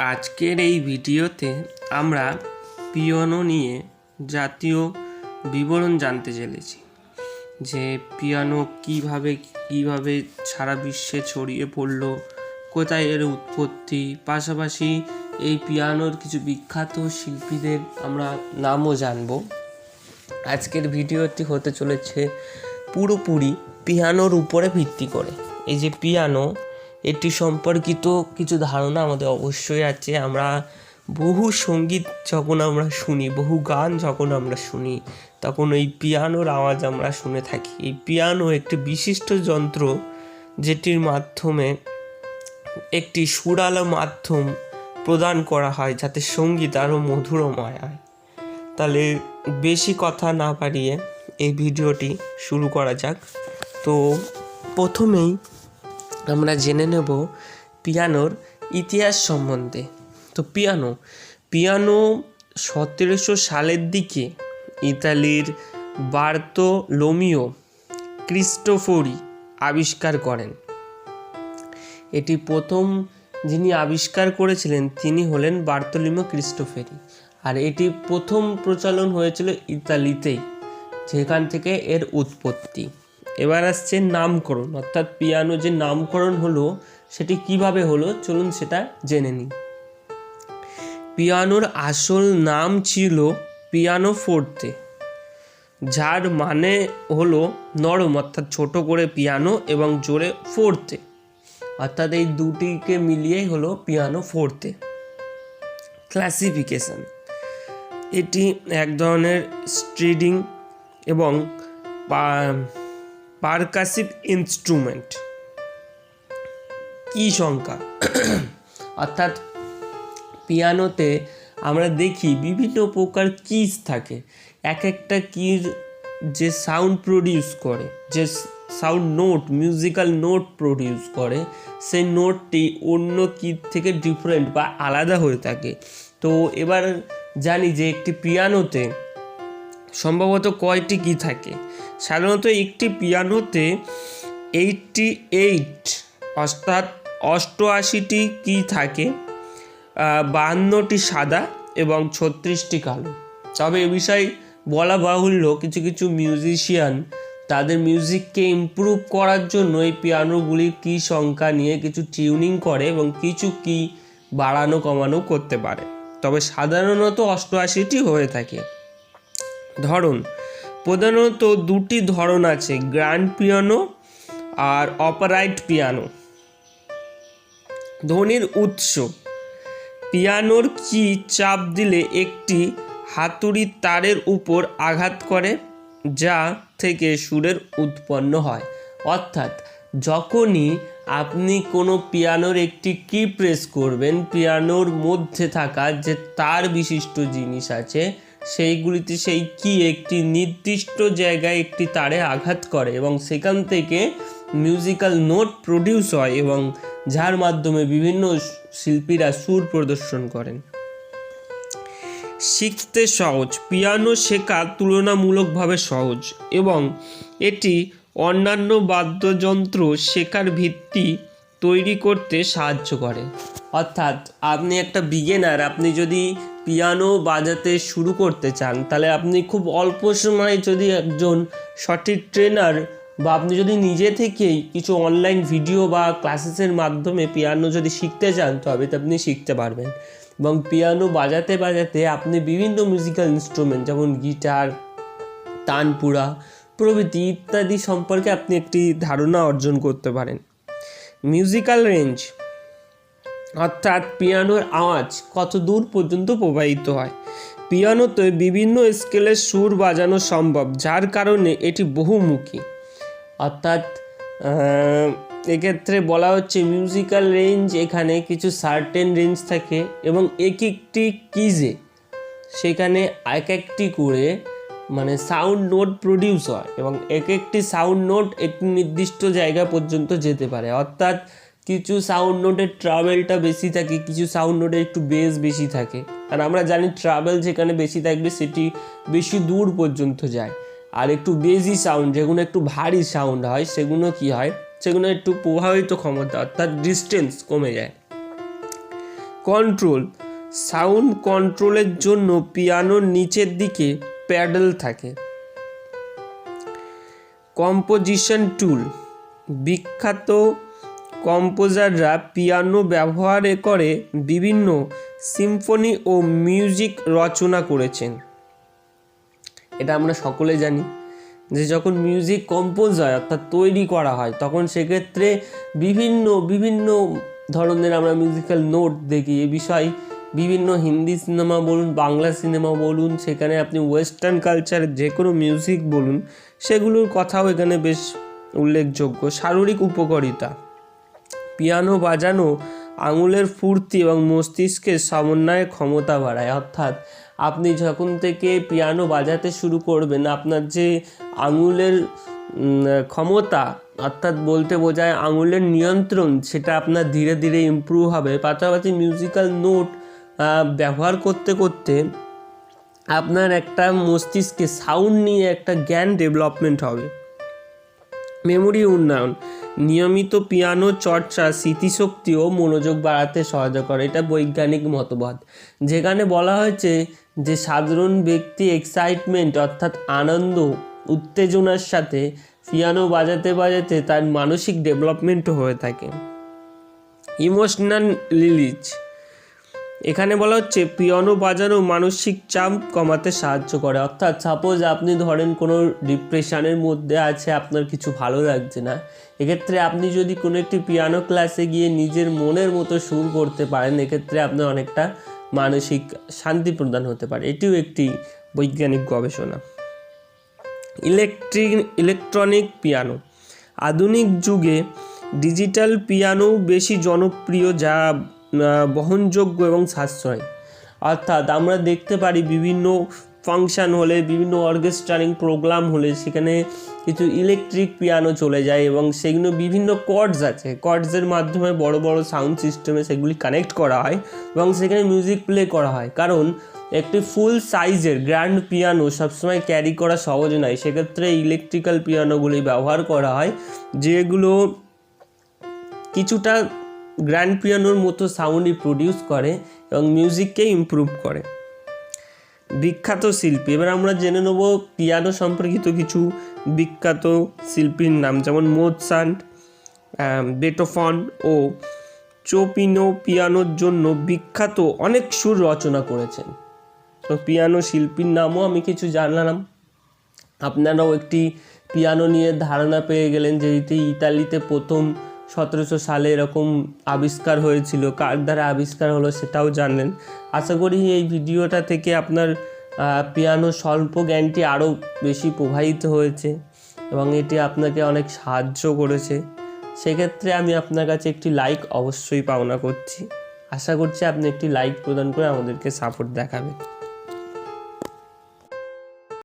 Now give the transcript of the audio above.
আজকের এই ভিডিওতে আমরা পিয়ানো নিয়ে জাতীয় বিবরণ জানতে চলেছি, যে পিয়ানো কিভাবে সারা বিশ্বে ছড়িয়ে পড়লো, কোথায় এর উৎপত্তি, পাশাপাশি এই পিয়ানোর কিছু বিখ্যাত শিল্পীদের আমরা নামও জানব। আজকের ভিডিওটি হতে চলেছে পুরোপুরি পিয়ানোর উপরে ভিত্তি করে। এই যে পিয়ানো, এটি সম্পর্কিত কিছু ধারণা আমাদের অবশ্যই আছে। আমরা বহু সঙ্গীত যখন আমরা শুনি, বহু গান যখন আমরা শুনি, তখন এই পিয়ানোর আওয়াজ আমরা শুনে থাকি। এই পিয়ানো একটি বিশিষ্ট যন্ত্র, যেটির মাধ্যমে একটি সুরালো মাধ্যম প্রদান করা হয় যাতে সঙ্গীত আরও মধুরময় হয়। তাহলে বেশি কথা না বাড়িয়ে এই ভিডিওটি শুরু করা যাক। তো প্রথমেই আমরা জেনে নেব পিয়ানোর ইতিহাস সম্বন্ধে। তো পিয়ানো 1700 সালের দিকে ইতালির বার্তোলোমিও ক্রিস্টোফোরি আবিষ্কার করেন। এটি প্রথম যিনি আবিষ্কার করেছিলেন তিনি হলেন বার্তোলোমিও ক্রিস্টোফোরি, আর এটি প্রথম প্রচলন হয়েছিল ইতালিতেই, যেখান থেকে এর উৎপত্তি। এবার আসছে নামকরণ, অর্থাৎ পিয়ানো যে নামকরণ হলো সেটি কিভাবে হলো, চলুন সেটা জেনে নিই। পিয়ানোর আসল নাম ছিল পিয়ানো ফোর্তে, যার মানে হলো নরম, অর্থাৎ ছোট করে পিয়ানো এবং জোরে ফোর্তে, অর্থাৎ এই দুটিকে মিলিয়েই হলো পিয়ানো ফোর্তে। ক্লাসিফিকেশন: এটি এক ধরনের স্ট্রিং এবং পারকাসিভ ইনস্ট্রুমেন্ট। কি সংখ্যা, অর্থাৎ পিয়ানোতে আমরা দেখি বিভিন্ন প্রকার কিজ থাকে। এক একটা কির যে সাউন্ড প্রডিউস করে, যে sound note, musical note produce করে, সেই নোটটি অন্য কির থেকে ডিফারেন্ট বা আলাদা হয়ে থাকে। তো এবার জানি যে একটি পিয়ানোতে সম্ভবত কয়টি কি থাকে। সাধারণত একটি পিয়ানোতে 88 অর্থাৎ 88টি কি থাকে, 52টি সাদা এবং 36টি কালো। তবে এ বিষয়ে বলা বাহুল্য, কিছু কিছু মিউজিশিয়ান তাদের মিউজিককে ইমপ্রুভ করার জন্য এই পিয়ানোগুলির কি সংখ্যা নিয়ে কিছু টিউনিং করে এবং কিছু কি বাড়ানো কমানো করতে পারে। তবে সাধারণত 88টি হয়ে থাকে। ধরন: প্রধানত দুটি ধরন আছে, গ্র্যান্ড পিয়ানো আর অপারাইট পিয়ানো। ধ্বনির উৎস: পিয়ানোর কি চাপ দিলে একটি হাতুড়ি তারের উপর আঘাত করে, যা থেকে সুরের উৎপন্ন হয়। অর্থাৎ যখনই আপনি কোনো পিয়ানোর একটি কি প্রেস করবেন, পিয়ানোর মধ্যে থাকা যে তার বিশিষ্ট জিনিস আছে সেইগুলিতে সেই কি একটি নির্দিষ্ট জায়গায় একটি তারে আঘাত করে এবং সেখান থেকে মিউজিক্যাল নোট প্রডিউস হয় এবং যার মাধ্যমে বিভিন্ন শিল্পীরা সুর প্রদর্শন করেন। শিখতে সহজ: পিয়ানো শেখা তুলনামূলকভাবে সহজ এবং এটি অন্যান্য বাদ্যযন্ত্র শেখার ভিত্তি তৈরি করতে সাহায্য করে। অর্থাৎ আপনি একটা বিগিনার, আপনি যদি পিয়ানো বাজাতে শুরু করতে চান, তাহলে আপনি খুব অল্প সময়ে যদি একজন সঠিক ট্রেনার বা আপনি যদি নিজে থেকেই কিছু অনলাইন ভিডিও বা ক্লাসেসের মাধ্যমে পিয়ানো যদি শিখতে চান, তবে আপনি শিখতে পারবেন। এবং পিয়ানো বাজাতে বাজাতে আপনি বিভিন্ন মিউজিক্যাল ইনস্ট্রুমেন্ট যেমন গিটার, তানপুরা প্রভৃতি ইত্যাদি সম্পর্কে আপনি একটি ধারণা অর্জন করতে পারেন। মিউজিক্যাল রেঞ্জ, অর্থাৎ পিয়ানোর আওয়াজ কত দূর পর্যন্ত প্রবাহিত হয়। পিয়ানোতে বিভিন্ন স্কেলের সুর বাজানো সম্ভব, যার কারণে এটি বহুমুখী। অর্থাৎ এক্ষেত্রে বলা হচ্ছে মিউজিক্যাল রেঞ্জ, এখানে কিছু সার্টেন রেঞ্জ থাকে এবং এক একটি কিজে সেখানে এক একটি করে সাউন্ড নোট প্রডিউস হয় এবং এক একটি সাউন্ড নোট একটি নির্দিষ্ট জায়গা পর্যন্ত যেতে পারে। অর্থাৎ কিছু সাউন্ড নোটের ট্রাভেলটা বেশি থাকে, কিছু সাউন্ড নোটের একটু বেস বেশি থাকে। আর আমরা জানি ট্রাভেল যেখানে বেশি থাকবে সেটি বেশি দূর পর্যন্ত যায়, আর একটু বেজি সাউন্ড যেগুলো একটু ভারী সাউন্ড হয় সেগুলো কি হয়, সেগুলো একটু প্রভাবিত ক্ষমতা অর্থাৎ ডিস্টেন্স কমে যায়। কন্ট্রোল, সাউন্ড কন্ট্রোলের জন্য পিয়ানোর নিচের দিকে প্যাডেল থাকে। কম্পোজিশন টুল, বিখ্যাত কম্পোজাররা পিয়ানো ব্যবহার করে বিভিন্ন সিম্ফনি ও মিউজিক রচনা করেছেন। এটা আমরা সকলে জানি যে যখন মিউজিক কম্পোজ হয় অর্থাৎ তৈরি করা হয় তখন সেক্ষেত্রে বিভিন্ন ধরনের আমরা মিউজিক্যাল নোট দেখি। এ বিষয় বিভিন্ন হিন্দি সিনেমা বলুন, বাংলা সিনেমা বলুন, সেখানে আপনি ওয়েস্টার্ন কালচারের যে কোনো মিউজিক বলুন, সেগুলোর কথাও এখানে বেশ উল্লেখযোগ্য। শারীরিক উপকারিতা, পিয়ানো বাজানো আঙুলের ফুর্তি এবং মস্তিষ্কের সমন্বয়ের ক্ষমতা বাড়ায়। অর্থাৎ আপনি যখন থেকে পিয়ানো বাজাতে শুরু করবেন আপনার যে আঙুলের ক্ষমতা, অর্থাৎ বলতে বোঝায় আঙুলের নিয়ন্ত্রণ, সেটা আপনার ধীরে ধীরে ইমপ্রুভ হবে। পাশাপাশি মিউজিক্যাল নোট ব্যবহার করতে করতে আপনার একটা মস্তিষ্কে সাউন্ড নিয়ে একটা জ্ঞান ডেভেলপমেন্ট হবে। মেমোরি উন্নয়ন, নিয়মিত পিয়ানো চর্চা স্মৃতিশক্তি ও মনোযোগ বাড়াতে সহায়তা করে। এটা বৈজ্ঞানিক মতবাদ, যেখানে বলা হয়েছে যে সাধারণ ব্যক্তি এক্সাইটমেন্ট অর্থাৎ আনন্দ উত্তেজনার সাথে পিয়ানো বাজাতে বাজাতে তার মানসিক ডেভেলপমেন্টও হয়ে থাকে। ইমোশনাল রিলিজ, এখানে বলা হচ্ছে পিয়ানো বাজানো মানসিক চাপ কমাতে সাহায্য করে। অর্থাৎ সাপোজ আপনি ধরেন কোনো ডিপ্রেশনের মধ্যে আছে, আপনার কিছু ভালো লাগছে না, এক্ষেত্রে আপনি যদি কোনো একটি পিয়ানো ক্লাসে গিয়ে নিজের মনের মতো সুর করতে পারেন, এক্ষেত্রে আপনার অনেকটা মানসিক শান্তি প্রদান হতে পারে। এটিও একটি বৈজ্ঞানিক গবেষণা। ইলেকট্রনিক পিয়ানো, আধুনিক যুগে ডিজিটাল পিয়ানো বেশি জনপ্রিয়, যা বহনযোগ্য এবং সাশ্রয়। অর্থাৎ আমরা দেখতে পারি বিভিন্ন ফাংশান হলে, বিভিন্ন অর্কেস্ট্রারিং প্রোগ্রাম হলে সেখানে কিছু ইলেকট্রিক পিয়ানো চলে যায় এবং সেগুলো বিভিন্ন কর্ডস আছে, কর্ডসের মাধ্যমে বড় বড় সাউন্ড সিস্টেমে সেগুলি কানেক্ট করা হয় এবং সেখানে মিউজিক প্লে করা হয়। কারণ একটি ফুল সাইজের গ্র্যান্ড পিয়ানো সবসময় ক্যারি করা সহজ নয়, সেক্ষেত্রে ইলেকট্রিক্যাল পিয়ানোগুলি ব্যবহার করা হয়, যেগুলো কিছুটা গ্র্যান্ড পিয়ানোর মতো সাউন্ডই প্রডিউস করে এবং মিউজিককে ইমপ্রুভ করে। বিখ্যাত শিল্পী, এবার আমরা জেনে নেব পিয়ানো সম্পর্কিত কিছু বিখ্যাত শিল্পীর নাম, যেমন মোৎসার্ট, বেটোফন ও চোপিনো পিয়ানোর জন্য বিখ্যাত অনেক সুর রচনা করেছেন। তো পিয়ানো শিল্পীর নামও আমি কিছু জানলাম, আপনারাও একটি পিয়ানো নিয়ে ধারণা পেয়ে গেলেন, যেটি ইতালিতে প্রথম 1700 সালে এরকম আবিষ্কার হয়েছিল, কার দ্বারা আবিষ্কার হলো সেটাও জানলেন। আশা করি এই ভিডিওটা থেকে আপনার পিয়ানো স্বল্প জ্ঞানটি আরও বেশি প্রবাহিত হয়েছে এবং এটি আপনাকে অনেক সাহায্য করেছে। সেক্ষেত্রে আমি আপনার কাছে একটি লাইক অবশ্যই পাওনা করছি। আশা করছি আপনি একটি লাইক প্রদান করে আমাদেরকে সাপোর্ট দেখাবেন।